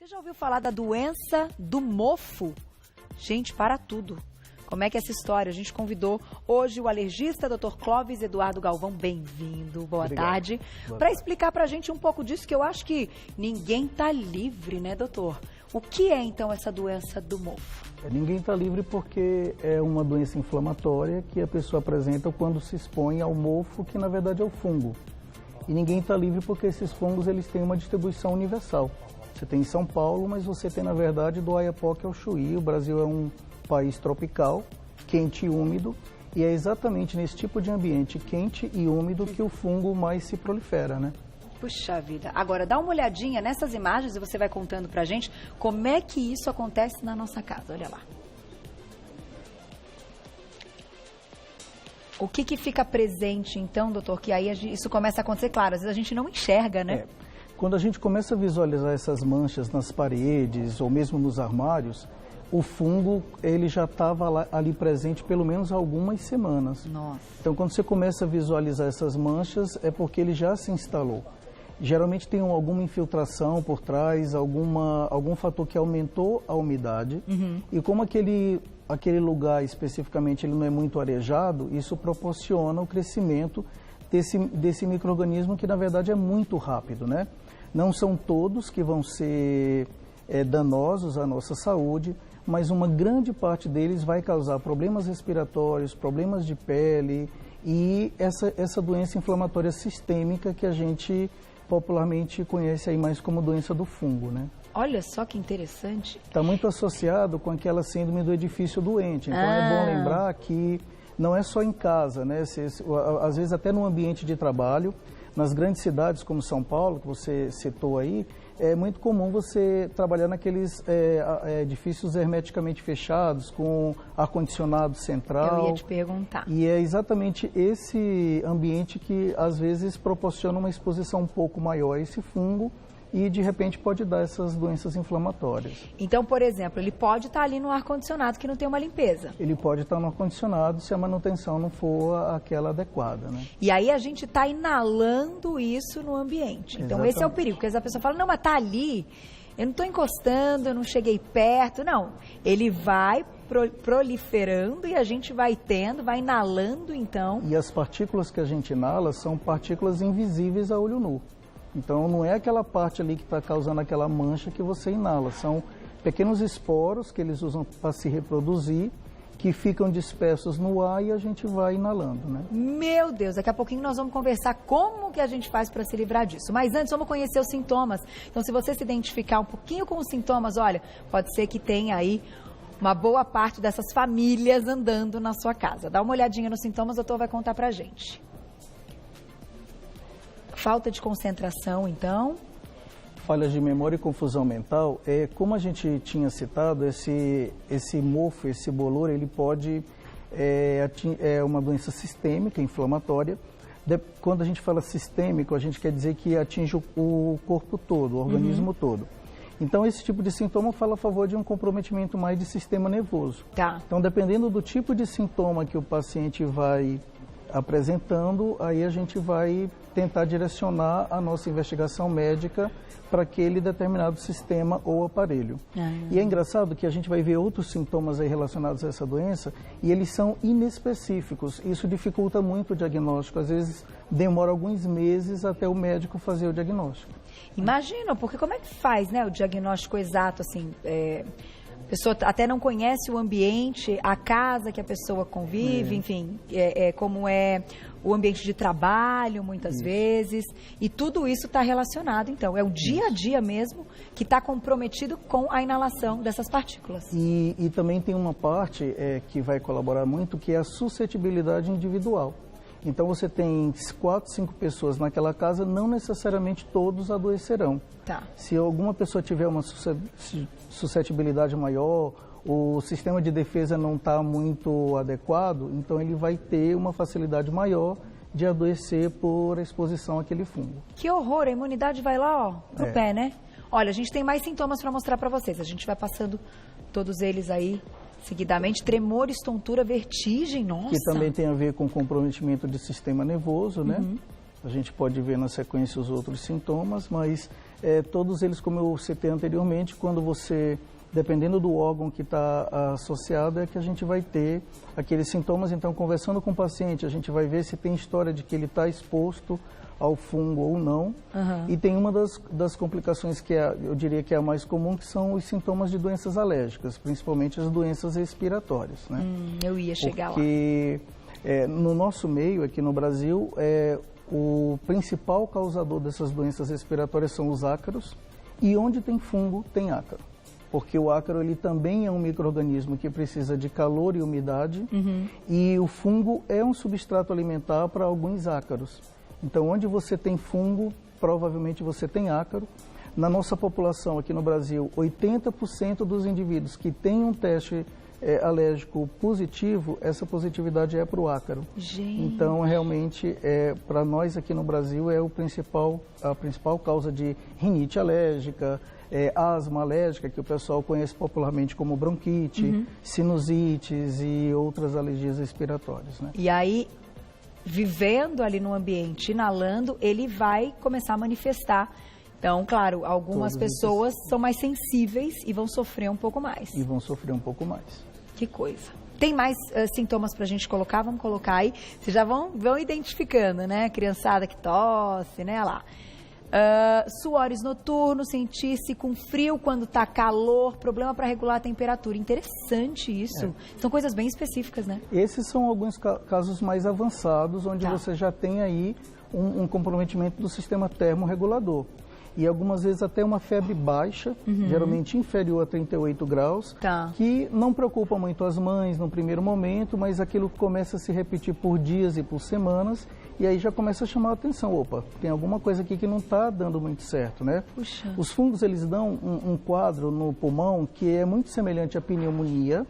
Você já ouviu falar da doença do mofo? Gente, para tudo. Como é que é essa história? A gente convidou hoje o alergista Dr. Clóvis Eduardo Galvão. Bem-vindo, boa tarde. Para explicar para a gente um pouco disso, que eu acho que ninguém está livre, né, doutor? O que é, então, essa doença do mofo? Ninguém está livre porque é uma doença inflamatória que a pessoa apresenta quando se expõe ao mofo, que na verdade é o fungo. E ninguém está livre porque esses fungos eles têm uma distribuição universal. Você tem em São Paulo, mas você tem, na verdade, do Oiapoque ao Chuí. O Brasil é um país tropical, quente e úmido, e é exatamente nesse tipo de ambiente quente e úmido que o fungo mais se prolifera, né? Puxa vida. Agora, dá uma olhadinha nessas imagens e você vai contando pra gente como é que isso acontece na nossa casa. Olha lá. O que fica presente, então, doutor, que aí isso começa a acontecer? Claro, às vezes a gente não enxerga, né? Quando a gente começa a visualizar essas manchas nas paredes ou mesmo nos armários, o fungo ele já estava ali presente pelo menos há algumas semanas. Nossa. Então, quando você começa a visualizar essas manchas, é porque ele já se instalou. Geralmente tem alguma infiltração por trás, algum fator que aumentou a umidade. E como aquele lugar especificamente ele não é muito arejado, isso proporciona o crescimento desse micro-organismo que na verdade é muito rápido, né? Não são todos que vão ser danosos à nossa saúde, mas uma grande parte deles vai causar problemas respiratórios, problemas de pele e essa doença inflamatória sistêmica que a gente popularmente conhece aí mais como doença do fungo, né? Olha só que interessante. Está muito associado com aquela síndrome do edifício doente. Então é bom lembrar que não é só em casa, né? Às vezes até no ambiente de trabalho, nas grandes cidades como São Paulo, que você citou aí, é muito comum você trabalhar naqueles edifícios hermeticamente fechados, com ar-condicionado central. Eu ia te perguntar. E é exatamente esse ambiente que às vezes proporciona uma exposição um pouco maior a esse fungo e de repente pode dar essas doenças inflamatórias. Então, por exemplo, ele pode estar ali no ar-condicionado que não tem uma limpeza. Ele pode estar no ar-condicionado se a manutenção não for aquela adequada, né? E aí a gente está inalando isso no ambiente. Então Exatamente. Esse é o perigo, porque a pessoa fala, não, mas está ali, eu não estou encostando, eu não cheguei perto. Não, ele vai proliferando e a gente vai inalando então. E as partículas que a gente inala são partículas invisíveis a olho nu. Então, não é aquela parte ali que está causando aquela mancha que você inala. São pequenos esporos que eles usam para se reproduzir, que ficam dispersos no ar e a gente vai inalando, né? Meu Deus, daqui a pouquinho nós vamos conversar como que a gente faz para se livrar disso. Mas antes, vamos conhecer os sintomas. Então, se você se identificar um pouquinho com os sintomas, olha, pode ser que tenha aí uma boa parte dessas famílias andando na sua casa. Dá uma olhadinha nos sintomas, o doutor vai contar pra gente. Falta de concentração, então. Falhas de memória e confusão mental, como a gente tinha citado, esse mofo, esse bolor, ele pode, é uma doença sistêmica, inflamatória. Quando a gente fala sistêmico, a gente quer dizer que atinge o corpo todo, o organismo todo. Então, esse tipo de sintoma fala a favor de um comprometimento mais de sistema nervoso. Tá. Então, dependendo do tipo de sintoma que o paciente vai apresentando, aí a gente vai tentar direcionar a nossa investigação médica para aquele determinado sistema ou aparelho. E é engraçado que a gente vai ver outros sintomas aí relacionados a essa doença e eles são inespecíficos. Isso dificulta muito o diagnóstico. Às vezes demora alguns meses até o médico fazer o diagnóstico. Imagina, porque como é que faz, né, o diagnóstico exato, assim, a pessoa até não conhece o ambiente, a casa que a pessoa convive, enfim, como é o ambiente de trabalho, muitas vezes, e tudo isso está relacionado, então, é o dia a dia mesmo que está comprometido com a inalação dessas partículas. E também tem uma parte que vai colaborar muito, que é a suscetibilidade individual. Então, você tem 4, 5 pessoas naquela casa, não necessariamente todos adoecerão. Tá. Se alguma pessoa tiver uma suscetibilidade maior, o sistema de defesa não está muito adequado, então ele vai ter uma facilidade maior de adoecer por exposição àquele fungo. Que horror, a imunidade vai lá, ó, pro pé, né? Olha, a gente tem mais sintomas para mostrar para vocês, a gente vai passando todos eles aí seguidamente. Tremores, tontura, vertigem, nossa. Que também tem a ver com comprometimento do sistema nervoso, né? A gente pode ver na sequência os outros sintomas, mas todos eles, como eu citei anteriormente, quando você, dependendo do órgão que está associado, é que a gente vai ter aqueles sintomas. Então, conversando com o paciente, a gente vai ver se tem história de que ele está exposto ao fungo ou não. E tem uma das complicações que eu diria que é a mais comum, que são os sintomas de doenças alérgicas, principalmente as doenças respiratórias, né? Eu ia chegar lá. Porque no nosso meio, aqui no Brasil, o principal causador dessas doenças respiratórias são os ácaros, e onde tem fungo, tem ácaro. Porque o ácaro ele também é um micro-organismo que precisa de calor e umidade, e o fungo é um substrato alimentar para alguns ácaros. Então, onde você tem fungo, provavelmente você tem ácaro. Na nossa população aqui no Brasil, 80% dos indivíduos que têm um teste alérgico positivo, essa positividade é para o ácaro. Gente. Então, realmente, para nós aqui no Brasil, é a principal causa de rinite alérgica, asma alérgica, que o pessoal conhece popularmente como bronquite, sinusites e outras alergias respiratórias, né? E aí, vivendo ali no ambiente, inalando, ele vai começar a manifestar. Então, claro, algumas pessoas são mais sensíveis e vão sofrer um pouco mais. E vão sofrer um pouco mais. Que coisa. Tem mais sintomas pra gente colocar? Vamos colocar aí. Vocês já vão identificando, né? Criançada que tosse, né? Olha lá. Suores noturnos, sentir-se com frio quando está calor, problema para regular a temperatura. Interessante isso. São coisas bem específicas, né? Esses são alguns casos mais avançados, onde você já tem aí um comprometimento do sistema termorregulador. E algumas vezes até uma febre baixa, geralmente inferior a 38 graus, que não preocupa muito as mães no primeiro momento, mas aquilo começa a se repetir por dias e por semanas, e aí já começa a chamar a atenção. Opa, tem alguma coisa aqui que não está dando muito certo, né? Puxa. Os fungos, eles dão um quadro no pulmão que é muito semelhante à pneumonia,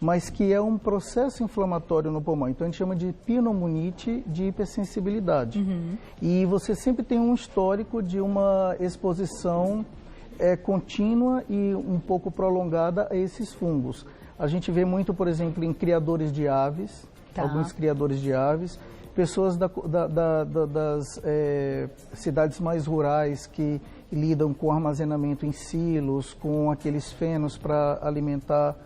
mas que é um processo inflamatório no pulmão. Então, a gente chama de pneumonite de hipersensibilidade. E você sempre tem um histórico de uma exposição contínua e um pouco prolongada a esses fungos. A gente vê muito, por exemplo, em criadores de aves, alguns criadores de aves, pessoas das cidades mais rurais que lidam com armazenamento em silos, com aqueles fenos para alimentar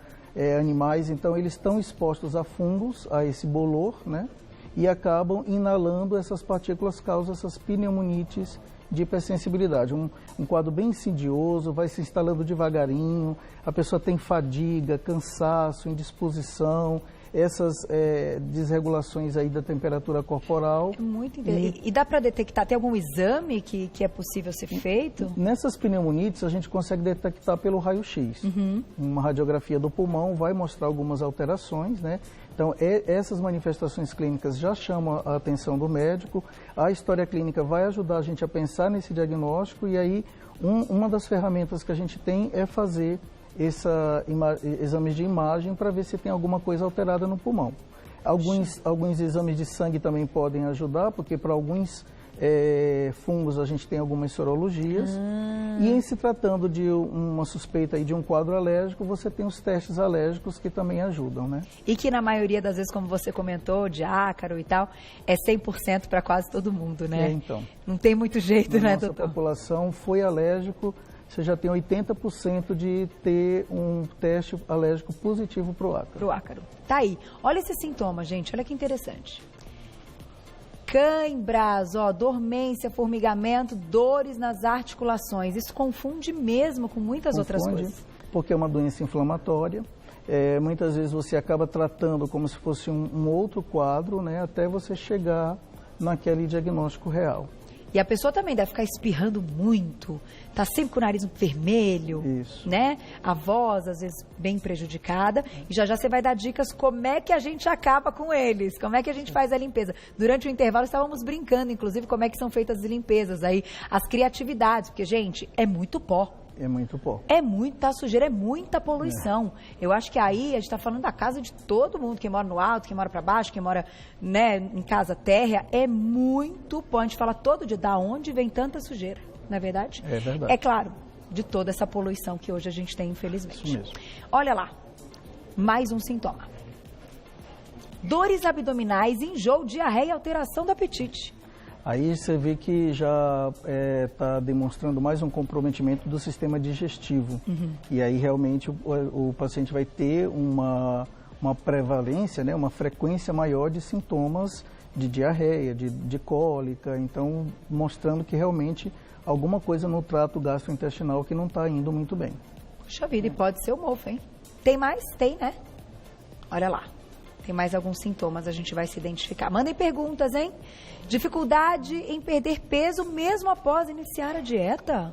animais, então eles estão expostos a fungos, a esse bolor, né? E acabam inalando essas partículas, causam essas pneumonites de hipersensibilidade. Um quadro bem insidioso, vai se instalando devagarinho, a pessoa tem fadiga, cansaço, indisposição, essas desregulações aí da temperatura corporal. É muito interessante. E dá para detectar, tem algum exame que é possível ser feito? Nessas pneumonites a gente consegue detectar pelo raio-x. Uma radiografia do pulmão vai mostrar algumas alterações, né? Então, essas manifestações clínicas já chamam a atenção do médico. A história clínica vai ajudar a gente a pensar nesse diagnóstico, e aí uma das ferramentas que a gente tem é fazer exames de imagem para ver se tem alguma coisa alterada no pulmão. Alguns exames de sangue também podem ajudar, porque para alguns fungos a gente tem algumas sorologias. E em se tratando de uma suspeita aí de um quadro alérgico, você tem os testes alérgicos que também ajudam, né? E que na maioria das vezes, como você comentou, de ácaro e tal, é 100% para quase todo mundo, né? Então. Não tem muito jeito, né, doutor? Nossa população foi alérgico, você já tem 80% de ter um teste alérgico positivo para o ácaro. Para o ácaro. Tá aí. Olha esse sintoma, gente. Olha que interessante. Cãibras, dormência, formigamento, dores nas articulações. Isso confunde mesmo com muitas outras coisas. Porque é uma doença inflamatória. Muitas vezes você acaba tratando como se fosse um outro quadro, né, até você chegar naquele diagnóstico real. E a pessoa também deve ficar espirrando muito, tá sempre com o nariz vermelho, né? A voz, às vezes, bem prejudicada. E já você vai dar dicas como é que a gente acaba com eles, como é que a gente faz a limpeza. Durante o intervalo, estávamos brincando, inclusive, como é que são feitas as limpezas aí, as criatividades, porque, gente, é muito pó. É muito pó. É muita sujeira, é muita poluição. Eu acho que aí a gente está falando da casa de todo mundo, quem mora no alto, quem mora para baixo, quem mora, né, em casa térrea, é muito pó. A gente fala todo dia, da onde vem tanta sujeira, não é verdade? É verdade. É claro, de toda essa poluição que hoje a gente tem, infelizmente. Isso mesmo. Olha lá, mais um sintoma. Dores abdominais, enjoo, diarreia e alteração do apetite. Aí você vê que já está demonstrando mais um comprometimento do sistema digestivo. E aí realmente o paciente vai ter uma prevalência, né, uma frequência maior de sintomas de diarreia, de cólica, então mostrando que realmente alguma coisa no trato gastrointestinal que não está indo muito bem. Puxa vida, e pode ser o mofo, hein? Tem mais? Tem, né? Olha lá. Tem mais alguns sintomas, a gente vai se identificar. Mandem perguntas, hein? Dificuldade em perder peso mesmo após iniciar a dieta?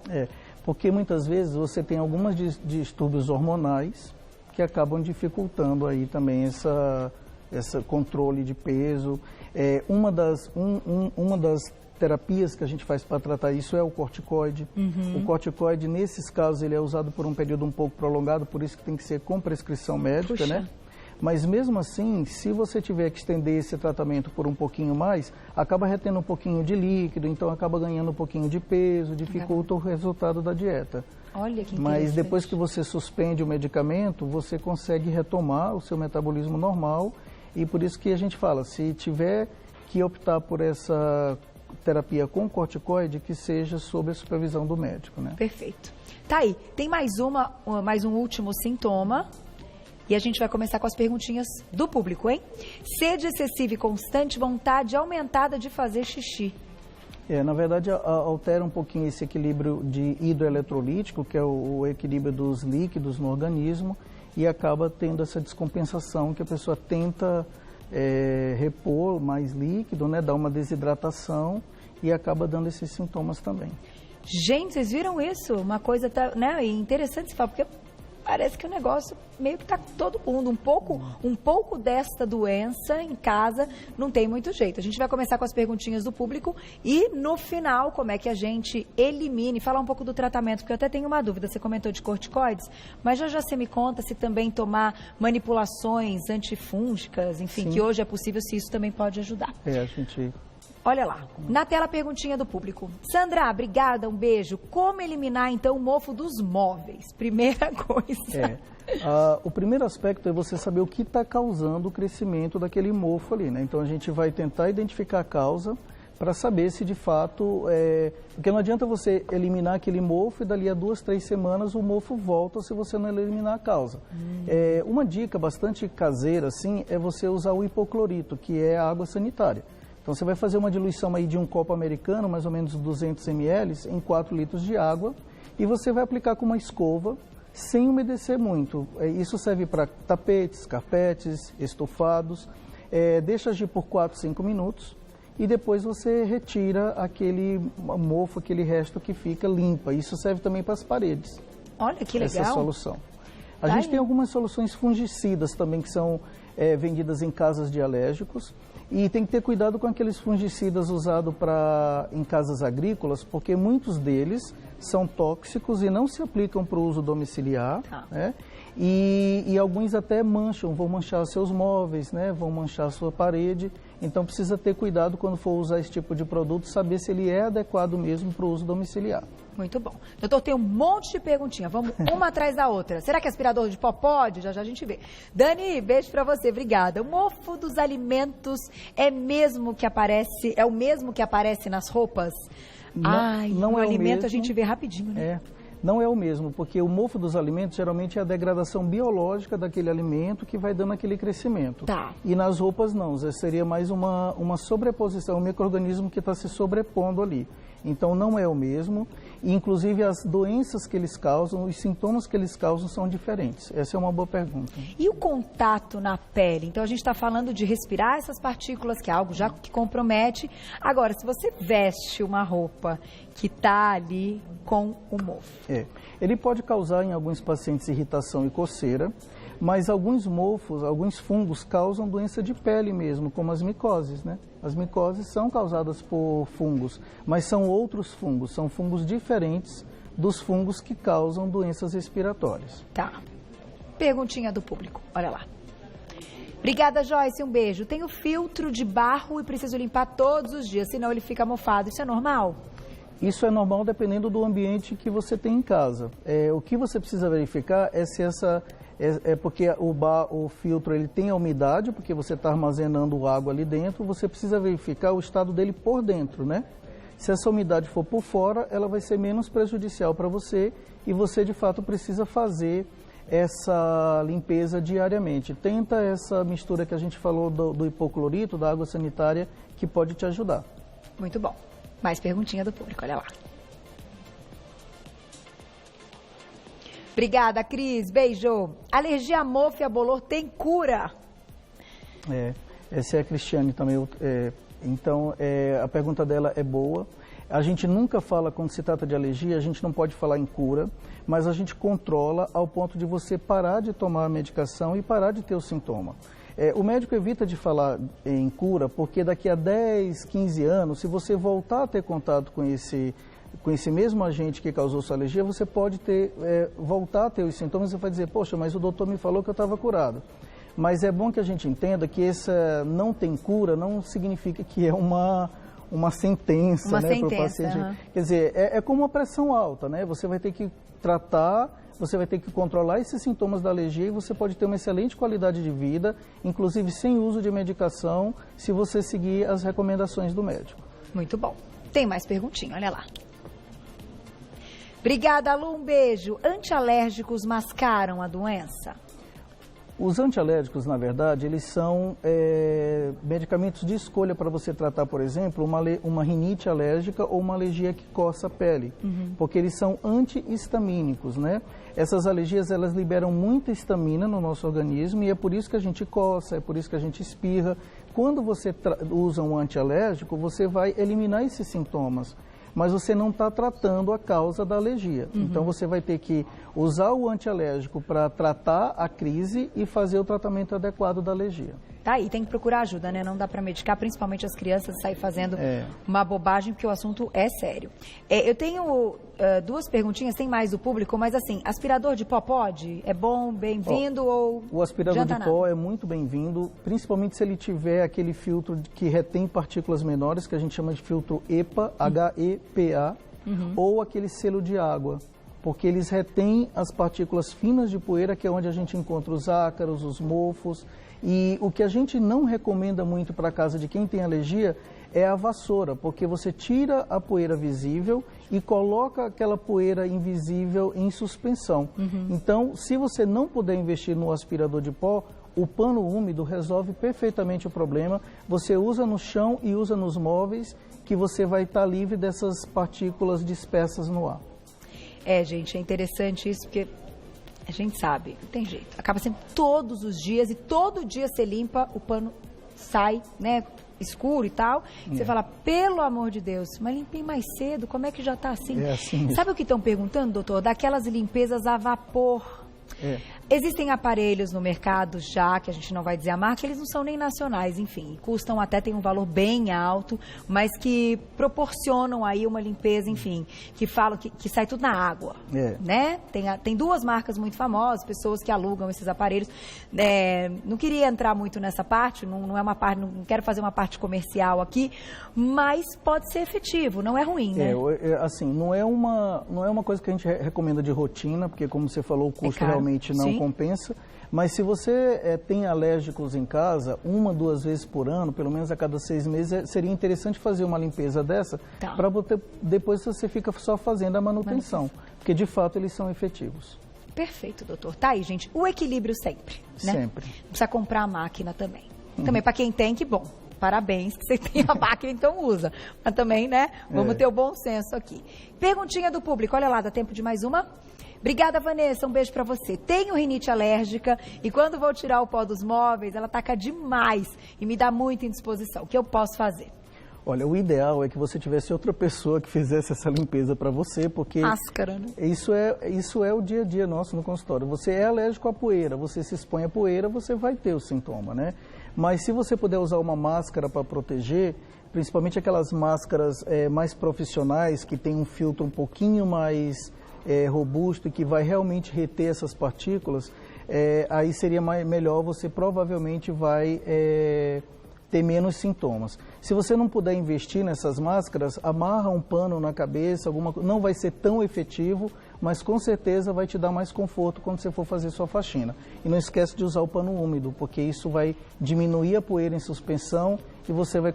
Porque muitas vezes você tem alguns distúrbios hormonais que acabam dificultando aí também esse controle de peso. Uma das terapias que a gente faz para tratar isso é o corticoide. O corticoide, nesses casos, ele é usado por um período um pouco prolongado, por isso que tem que ser com prescrição médica, né? Mas mesmo assim, se você tiver que estender esse tratamento por um pouquinho mais, acaba retendo um pouquinho de líquido, então acaba ganhando um pouquinho de peso, dificulta o resultado da dieta. Olha que interessante. Mas depois que você suspende o medicamento, você consegue retomar o seu metabolismo normal, e por isso que a gente fala, se tiver que optar por essa terapia com corticoide, que seja sob a supervisão do médico, né? Perfeito. Tá aí, tem mais um último sintoma. E a gente vai começar com as perguntinhas do público, hein? Sede excessiva e constante, vontade aumentada de fazer xixi. Na verdade, altera um pouquinho esse equilíbrio de hidroeletrolítico, que é o equilíbrio dos líquidos no organismo, e acaba tendo essa descompensação que a pessoa tenta repor mais líquido, né? Dá uma desidratação e acaba dando esses sintomas também. Gente, vocês viram isso? Uma coisa né, interessante se falar, porque parece que o negócio meio que está todo mundo. Um pouco desta doença em casa não tem muito jeito. A gente vai começar com as perguntinhas do público e no final, como é que a gente elimina e falar um pouco do tratamento, porque eu até tenho uma dúvida. Você comentou de corticoides, mas já você me conta se também tomar manipulações antifúngicas, enfim, Sim. que hoje é possível, se isso também pode ajudar. A gente... Olha lá, na tela a perguntinha do público. Sandra, obrigada, um beijo. Como eliminar, então, o mofo dos móveis? Primeira coisa. O primeiro aspecto é você saber o que está causando o crescimento daquele mofo ali, né? Então, a gente vai tentar identificar a causa para saber se, de fato, porque não adianta você eliminar aquele mofo e dali a 2, 3 semanas o mofo volta se você não eliminar a causa. Uma dica bastante caseira, assim, é você usar o hipoclorito, que é a água sanitária. Então, você vai fazer uma diluição aí de um copo americano, mais ou menos 200 ml, em 4 litros de água, e você vai aplicar com uma escova, sem umedecer muito. Isso serve para tapetes, carpetes, estofados. Deixa agir por 4, 5 minutos, e depois você retira aquele mofo, aquele resto que fica limpa. Isso serve também para as paredes. Olha, que legal. Essa solução. A gente tem algumas soluções fungicidas também, que são vendidas em casas de alérgicos. E tem que ter cuidado com aqueles fungicidas usados em casas agrícolas, porque muitos deles são tóxicos e não se aplicam para o uso domiciliar, né? E alguns até vão manchar seus móveis, né? Vão manchar a sua parede. Então precisa ter cuidado quando for usar esse tipo de produto, saber se ele é adequado mesmo para o uso domiciliar. Muito bom. Doutor, tem um monte de perguntinha. Vamos uma atrás da outra. Será que aspirador de pó pode? Já já a gente vê. Dani, beijo pra você. Obrigada. O mofo dos alimentos é o mesmo que aparece nas roupas? Não é alimento mesmo. A gente vê rapidinho, né? Não é o mesmo, porque o mofo dos alimentos geralmente é a degradação biológica daquele alimento que vai dando aquele crescimento. E nas roupas não, seria mais uma sobreposição, um micro-organismo que está se sobrepondo ali. Então não é o mesmo, e inclusive as doenças que eles causam, os sintomas que eles causam são diferentes. Essa é uma boa pergunta. E o contato na pele? Então a gente está falando de respirar essas partículas, que é algo já que compromete. Agora, se você veste uma roupa que está ali com o mofo. Ele pode causar em alguns pacientes irritação e coceira, mas alguns mofos, alguns fungos causam doença de pele mesmo, como as micoses, né? As micoses são causadas por fungos, mas são outros fungos, são fungos diferentes dos fungos que causam doenças respiratórias. Perguntinha do público, olha lá. Obrigada, Joyce, um beijo. Tenho filtro de barro e preciso limpar todos os dias, senão ele fica mofado. Isso é normal? Isso é normal dependendo do ambiente que você tem em casa. O que você precisa verificar é se É porque o filtro ele tem a umidade, porque você está armazenando água ali dentro, você precisa verificar o estado dele por dentro, né? Se essa umidade for por fora, ela vai ser menos prejudicial para você e você, de fato, precisa fazer essa limpeza diariamente. Tenta essa mistura que a gente falou do hipoclorito, da água sanitária, que pode te ajudar. Muito bom. Mais perguntinha do público, olha lá. Obrigada, Cris. Beijo. Alergia a mofo e a bolor tem cura? Essa é a Cristiane também. Então, a pergunta dela é boa. A gente nunca fala, quando se trata de alergia, a gente não pode falar em cura, mas a gente controla ao ponto de você parar de tomar a medicação e parar de ter o sintoma. O médico evita de falar em cura, porque daqui a 10, 15 anos, se você voltar a ter contato com esse mesmo agente que causou sua alergia, você pode voltar a ter os sintomas e vai dizer, poxa, mas o doutor me falou que eu estava curado. Mas é bom que a gente entenda que essa não tem cura não significa que é uma sentença, para o paciente. Uhum. Quer dizer, é como uma pressão alta, né? Você vai ter que tratar, você vai ter que controlar esses sintomas da alergia e você pode ter uma excelente qualidade de vida, inclusive sem uso de medicação, se você seguir as recomendações do médico. Muito bom. Tem mais perguntinha, olha lá. Obrigada, Lu, um beijo. Antialérgicos mascaram a doença? Os antialérgicos, na verdade, eles são medicamentos de escolha para você tratar, por exemplo, uma rinite alérgica ou uma alergia que coça a pele, porque eles são antihistamínicos, né? Essas alergias, elas liberam muita histamina no nosso organismo e é por isso que a gente coça, é por isso que a gente espirra. Quando você usa um antialérgico, você vai eliminar esses sintomas, mas você não está tratando a causa da alergia. Então, você vai ter que usar o antialérgico para tratar a crise e fazer o tratamento adequado da alergia. Tá, e tem que procurar ajuda, né? Não dá para medicar, principalmente as crianças, sair fazendo uma bobagem, porque o assunto é sério. Eu tenho duas perguntinhas, tem mais do público, mas assim, aspirador de pó pode? É bom, bem-vindo ou o aspirador de pó é muito bem-vindo, principalmente se ele tiver aquele filtro que retém partículas menores, que a gente chama de filtro EPA, HEPA, ou aquele selo de água, porque eles retêm as partículas finas de poeira, que é onde a gente encontra os ácaros, os mofos. E o que a gente não recomenda muito para casa de quem tem alergia é a vassoura, porque você tira a poeira visível e coloca aquela poeira invisível em suspensão. Então, se você não puder investir no aspirador de pó, o pano úmido resolve perfeitamente o problema. Você usa no chão e usa nos móveis, que você vai estar livre dessas partículas dispersas no ar. Gente, é interessante isso, porque a gente sabe, não tem jeito. Acaba sendo todos os dias e todo dia você limpa, o pano sai, né, escuro e tal. Você fala, pelo amor de Deus, mas limpei mais cedo, como é que já está assim? É assim mesmo. Sabe o que estão perguntando, doutor? Daquelas limpezas a vapor. Existem aparelhos no mercado já, que a gente não vai dizer a marca, eles não são nem nacionais, enfim, custam até, tem um valor bem alto, mas que proporcionam aí uma limpeza, enfim, que falam que sai tudo na água, né? Tem duas marcas muito famosas, pessoas que alugam esses aparelhos. Não queria entrar muito nessa parte, não é uma parte, não quero fazer uma parte comercial aqui, mas pode ser efetivo, não é ruim, né? Assim, não é uma coisa que a gente recomenda de rotina, porque como você falou, o custo realmente não compensa, mas se você tem alérgicos em casa, 1, 2 vezes por ano, pelo menos a cada 6 meses, seria interessante fazer uma limpeza dessa, para depois você fica só fazendo a manutenção, porque de fato eles são efetivos. Perfeito, doutor. Tá aí, gente, o equilíbrio sempre, né? Sempre. Não precisa comprar a máquina também. Também para quem tem, que bom. Parabéns que você tem a máquina, então usa. Mas também, né, vamos ter o bom senso aqui. Perguntinha do público, olha lá, dá tempo de mais uma? Obrigada, Vanessa, um beijo pra você. Tenho rinite alérgica e quando vou tirar o pó dos móveis, ela ataca demais e me dá muita indisposição. O que eu posso fazer? Olha, o ideal é que você tivesse outra pessoa que fizesse essa limpeza para você, porque máscara, né? Isso é o dia a dia nosso no consultório. Você é alérgico à poeira, você se expõe à poeira, você vai ter o sintoma, né? Mas se você puder usar uma máscara para proteger, principalmente aquelas máscaras mais profissionais, que tem um filtro um pouquinho mais robusto e que vai realmente reter essas partículas, aí seria melhor, você provavelmente vai ter menos sintomas. Se você não puder investir nessas máscaras, amarra um pano na cabeça, não vai ser tão efetivo, mas com certeza vai te dar mais conforto quando você for fazer sua faxina. E não esquece de usar o pano úmido, porque isso vai diminuir a poeira em suspensão e você vai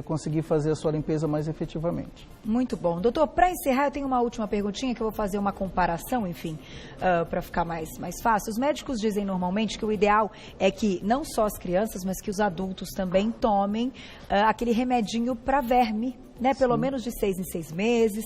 conseguir fazer a sua limpeza mais efetivamente. Muito bom. Doutor, para encerrar, eu tenho uma última perguntinha que eu vou fazer uma comparação, enfim, para ficar mais fácil. Os médicos dizem normalmente que o ideal é que não só as crianças, mas que os adultos também tomem aquele remedinho para verme, né? Pelo menos de 6 em 6 meses,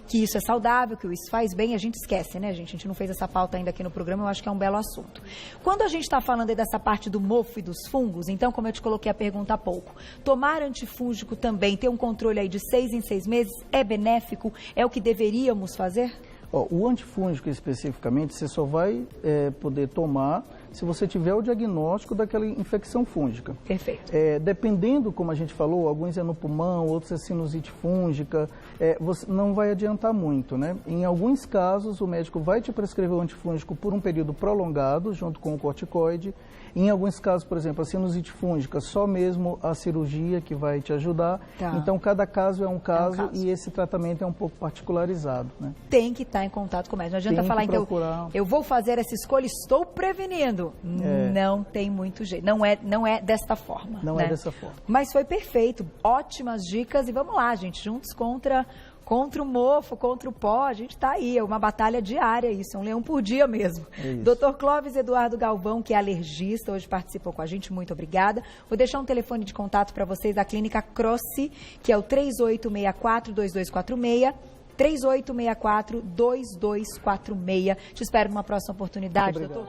que isso é saudável, que isso faz bem. A gente esquece, né, gente? A gente não fez essa pauta ainda aqui no programa, eu acho que é um belo assunto. Quando a gente está falando aí dessa parte do mofo e dos fungos, então, como eu te coloquei a pergunta há pouco, tomar antifúngico também, ter um controle aí de 6 em 6 meses, é benéfico? É o que deveríamos fazer? O antifúngico especificamente, você só vai poder tomar se você tiver o diagnóstico daquela infecção fúngica. Perfeito. Dependendo, como a gente falou, alguns é no pulmão, outros é sinusite fúngica, você não vai adiantar muito, né? Em alguns casos, o médico vai te prescrever o antifúngico por um período prolongado, junto com o corticoide. Em alguns casos, por exemplo, a sinusite fúngica, só mesmo a cirurgia que vai te ajudar. Tá. Então, cada caso é um caso e esse tratamento é um pouco particularizado, né? Tem que estar em contato com o médico. Não adianta falar, então, eu vou fazer essa escolha, estou prevenindo. Não tem muito jeito. Não é desta forma. Não é dessa forma. Mas foi perfeito. Ótimas dicas. E vamos lá, gente. Juntos contra o mofo, contra o pó. A gente está aí. É uma batalha diária isso. É um leão por dia mesmo. Dr. Clóvis Eduardo Galvão, que é alergista, hoje participou com a gente. Muito obrigada. Vou deixar um telefone de contato para vocês da Clínica Crossi, que é o 3864-2246. 3864-2246. Te espero numa próxima oportunidade, doutor.